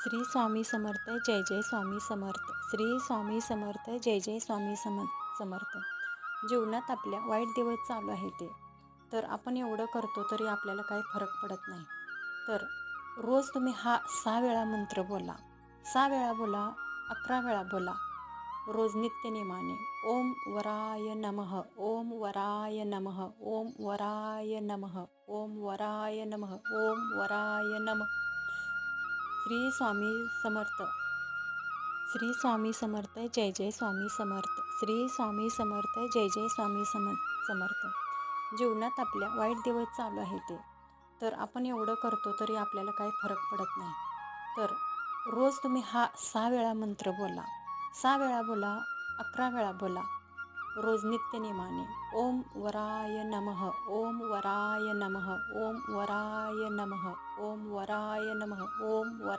श्री स्वामी समर्थ जय जय स्वामी समर्थ. श्री स्वामी समर्थ जय जय स्वामी समर्थ. जीवनात आपल्या वाईट दिवस चालू आहे ते तर आपण एवढं करतो तरी आपल्याला काही फरक पडत नाही. तर रोज तुम्ही हा 6 वेळा मंत्र बोला. 6 वेळा बोला, 11 वेळा बोला. रोज नित्यनेमाने ओम वराय नमः, ओम वराय नमः, ओम वराय नमः, ओम वराय नमः, ओम वराय नमः. श्री स्वामी समर्थ. श्री स्वामी समर्थ जय जय स्वामी समर्थ. श्री स्वामी समर्थ जय जय स्वामी समर्थ. जीवनात आपल्या वाईट दिवस चालू आहे ते तर आपण एवढं करतो तरी आपल्याला काही फरक पडत नाही. तर रोज तुम्ही हा 6 वेळा मंत्र बोला. 6 वेळा बोला, 11 वेळा बोला. रोज नित्यनेमाने ओम वराय नमः, ओम वराय नमः, ओम वराय नमः, ओम वराय नमः, ओम वराय